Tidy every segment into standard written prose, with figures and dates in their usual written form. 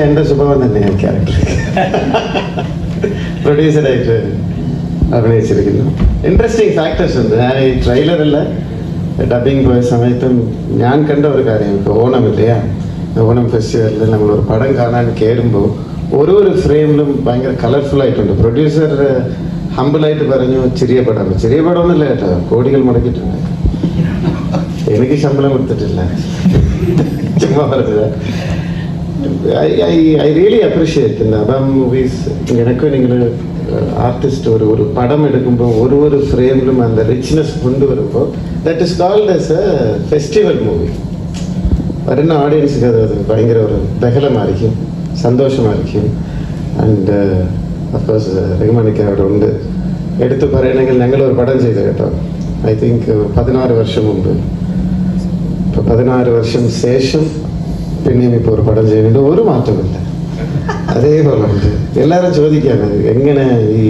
എൻ്റെ സ്വഭാവം തന്നെയാണ് ക്യാരക്ടർ. പ്രൊഡ്യൂസറായിട്ട് അഭിനയിച്ചിരിക്കുന്നു. ഇൻട്രസ്റ്റിംഗ് ഫാക്ടേഴ്സ് ഉണ്ട്. ഞാൻ ഈ ട്രെയിലറിൽ ഡബിങ് പോയ സമയത്തും ഞാൻ കണ്ട ഒരു കാര്യം, ഇപ്പോൾ ഓണമില്ലയാ, ഓണം ഫെസ്റ്റിവലിൽ നമ്മളൊരു പടം കാണാൻ കയറുമ്പോൾ ഓരോ ഫ്രെയിമിലും ഭയങ്കര കളർഫുൾ ആയിട്ടുണ്ട്. പ്രൊഡ്യൂസർ ഹമ്പിളായിട്ട് പറഞ്ഞു ചെറിയ പടമൊന്നുമില്ല കേട്ടോ, കോടികൾ മുടക്കിയിട്ടുണ്ട്. എനിക്ക് ശമ്പളം കൊടുത്തിട്ടില്ല, ചുമ്മാ പറഞ്ഞത്. I really appreciate അപ്പം മൂവീസ്. എനിക്ക് നിങ്ങൾ ആർട്ടിസ്റ്റ് ഒരു പടം എടുക്കുമ്പോൾ ഒരു ഫ്രെയിമിലും அந்த റിച്ച്നെസ് കൊണ്ടുവരുമ്പോൾ that is called as a festival movie. വരുന്ന ഓഡിയൻസിന് അത് ഭയങ്കര ഒരു ബഹളമായിരിക്കും, സന്തോഷമായിരിക്കും. ആൻഡ് അഫ്കോഴ്സ് റഹ്മാനൊക്കെ അവിടെ ഉണ്ട്. എടുത്തു പറയണമെങ്കിൽ ഞങ്ങളൊരു പടം ചെയ്തു കേട്ടോ, ഐ തിങ്ക് 16 വർഷം മുമ്പ്. ഇപ്പോൾ 16 വർഷം ശേഷം പിന്നെയും ഇപ്പോൾ ഒരു പടം ചെയ്യുന്നുണ്ട്. ഒരു മാറ്റമില്ല, അതേപോലെ ഉണ്ട്. എല്ലാവരും ചോദിക്കാണ് എങ്ങനെ ഈ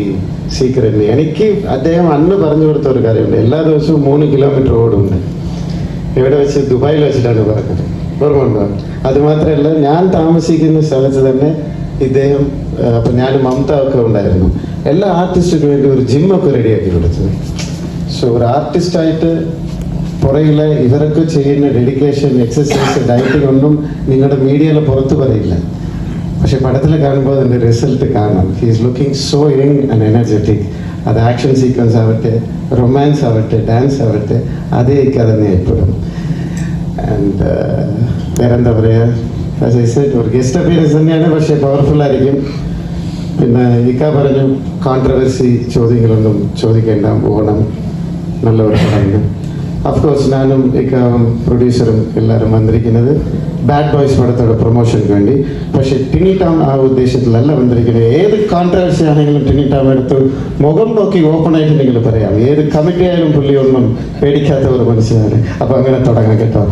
സീക്രറ്റ്. എനിക്ക് അദ്ദേഹം അന്ന് പറഞ്ഞു കൊടുത്ത ഒരു കാര്യമുണ്ട്. എല്ലാ ദിവസവും 3 കിലോമീറ്റർ ഓടുണ്ട്. ഇവിടെ വെച്ച് ദുബായിൽ വെച്ചിട്ടാണ് പറഞ്ഞത്, ഓർമ്മയുണ്ടോ? അതുമാത്രമല്ല, ഞാൻ താമസിക്കുന്ന സ്ഥലത്ത് തന്നെ ഇദ്ദേഹം, അപ്പം ഞാൻ മമത ഒക്കെ ഉണ്ടായിരുന്നു, എല്ലാ ആർട്ടിസ്റ്റിനും വേണ്ടി ഒരു ജിമ്മൊക്കെ റെഡിയാക്കി കൊടുത്തത്. സോ ഒരു ആർട്ടിസ്റ്റായിട്ട് പുറകിലെ ഇവരൊക്കെ ചെയ്യുന്ന ഡെഡിക്കേഷൻ, എക്സസൈസ്, ഡയറ്റിംഗ് ഒന്നും നിങ്ങളുടെ മീഡിയയിൽ പുറത്ത് പറയില്ല. പക്ഷെ പടത്തിൽ കാണുമ്പോൾ അതിൻ്റെ റിസൾട്ട് കാണാം. He is looking so young and energetic. അത് ആക്ഷൻ സീക്വൻസ് ആവട്ടെ, റൊമാൻസ് ആവട്ടെ, ഡാൻസ് ആവട്ടെ, അതേ തന്നെ എപ്പോഴും. ആൻഡ് വേറെന്താ പറയുക, ഒരു ഗസ്റ്റ് അപ്പിയറൻസ് തന്നെയാണ്, പക്ഷേ പവർഫുൾ ആയിരിക്കും. പിന്നെ ഇക്ക പറഞ്ഞു കോൺട്രവേഴ്സി ചോദ്യങ്ങളൊന്നും ചോദിക്കേണ്ട, പോകണം, നല്ല ഒരു പടം. അഫ്കോഴ്സ് ഞാനും ഇക്കാവും പ്രൊഡ്യൂസറും എല്ലാവരും വന്നിരിക്കുന്നത് ബാഡ് ബോയ്സ് പടത്തോടെ പ്രൊമോഷന് വേണ്ടി. പക്ഷേ ടിനി ടോം ആ ഉദ്ദേശത്തിലല്ല വന്നിരിക്കുന്നത്. ഏത് കോൺട്രവേഴ്സി ആണെങ്കിലും ടിനി ടോം എടുത്ത് മുഖം നോക്കി ഓപ്പൺ ആയിട്ട് നിങ്ങൾ പറയാം. ഏത് കമ്മിറ്റി ആയാലും പുള്ളി ഒന്നും പേടിക്കാത്ത ഒരു മനുഷ്യനാണ്. അപ്പോൾ അങ്ങനെ തുടങ്ങാം കേട്ടോ.